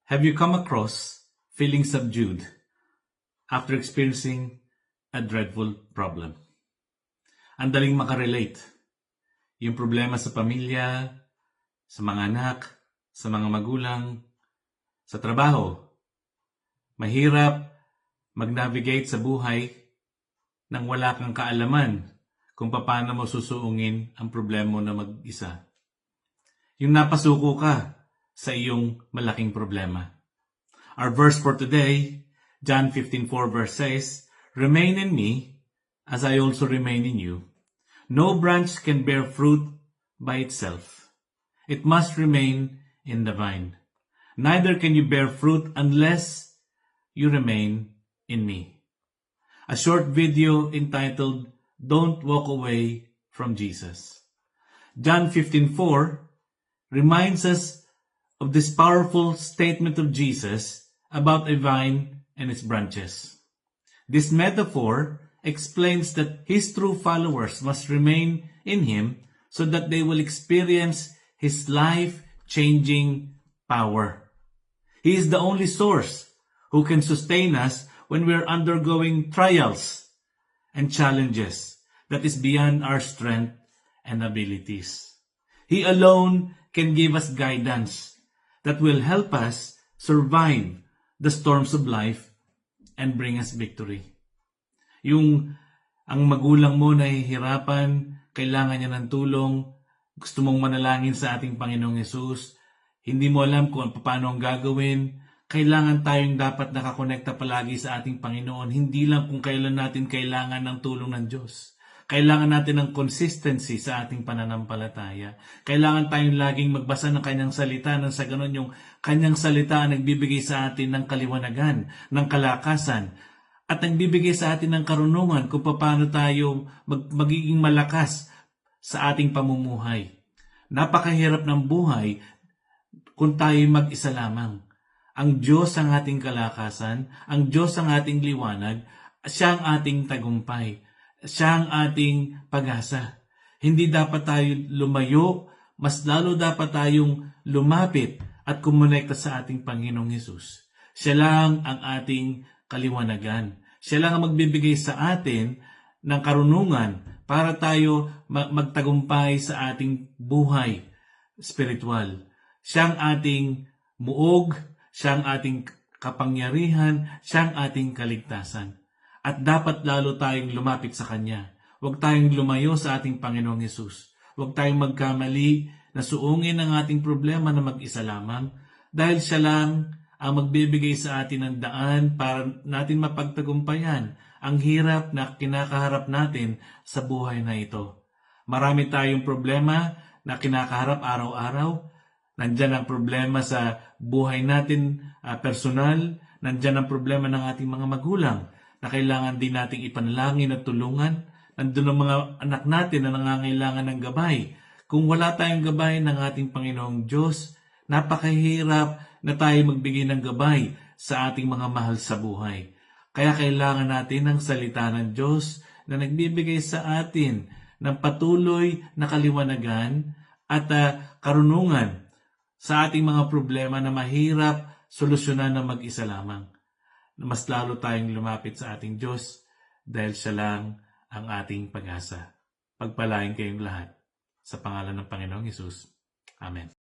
Have you come across feeling subdued after experiencing a dreadful problem? Ang daling makarelate. Yung problema sa pamilya, sa mga anak, sa mga magulang, sa trabaho. Mahirap mag-navigate sa buhay nang wala kang kaalaman kung paano mo susuungin ang problema mo na mag-isa. Yung napasuko ka sa iyong malaking problema. Our verse for today, John 15:4 verse says, "Remain in me, as I also remain in you. No branch can bear fruit by itself. It must remain in the vine. Neither can you bear fruit unless you remain in me." A short video entitled, "Don't Walk Away from Jesus." John 15:4 reminds us of this powerful statement of Jesus about a vine and its branches. This metaphor explains that his true followers must remain in him so that they will experience his life-changing power. He is the only source who can sustain us when we are undergoing trials and challenges that is beyond our strength and abilities. He alone can give us guidance that will help us survive the storms of life and bring us victory. Yung ang magulang mo nahihirapan, kailangan niya ng tulong, gusto mong manalangin sa ating Panginoong Hesus, hindi mo alam kung paano ang gagawin, kailangan tayong dapat nakakonekta palagi sa ating Panginoon, hindi lang kung kailan natin kailangan ng tulong ng Diyos. Kailangan natin ng consistency sa ating pananampalataya. Kailangan tayong laging magbasa ng kanyang salita nang sa ganon yung kanyang salita ang nagbibigay sa atin ng kaliwanagan, ng kalakasan, at nagbibigay sa atin ng karunungan kung paano tayo magiging malakas sa ating pamumuhay. Napakahirap ng buhay kung tayo mag-isa lamang. Ang Diyos ang ating kalakasan, ang Diyos ang ating liwanag, siya ang ating tagumpay. Siya ang ating pag-asa. Hindi dapat tayo lumayo, mas lalo dapat tayong lumapit at kumonekta sa ating Panginoong Hesus. Siya lang ang ating kaliwanagan. Siya lang ang magbibigay sa atin ng karunungan para tayo magtagumpay sa ating buhay spiritual. Siya ang ating muog, siya ang ating kapangyarihan, siya ang ating kaligtasan. At dapat lalo tayong lumapit sa Kanya. Huwag tayong lumayo sa ating Panginoong Hesus. Huwag tayong magkamali na suungin ang ating problema na mag-isa lamang dahil siya lang ang magbibigay sa atin ng daan para natin mapagtagumpayan ang hirap na kinakaharap natin sa buhay na ito. Marami tayong problema na kinakaharap araw-araw. Nandyan ang problema sa buhay natin personal. Nandyan ang problema ng ating mga magulang na kailangan din nating ipanalangin at tulungan. Nandun ang mga anak natin na nangangailangan ng gabay. Kung wala tayong gabay ng ating Panginoong Diyos, napakahirap na tayo magbigay ng gabay sa ating mga mahal sa buhay. Kaya kailangan natin ng salita ng Diyos na nagbibigay sa atin ng patuloy na kaliwanagan at karunungan sa ating mga problema na mahirap solusyonan ng mag-isa lamang. Mas lalo tayong lumapit sa ating Diyos dahil siya lang ang ating pag-asa. Pagpalain kayong lahat sa pangalan ng Panginoong Hesus. Amen.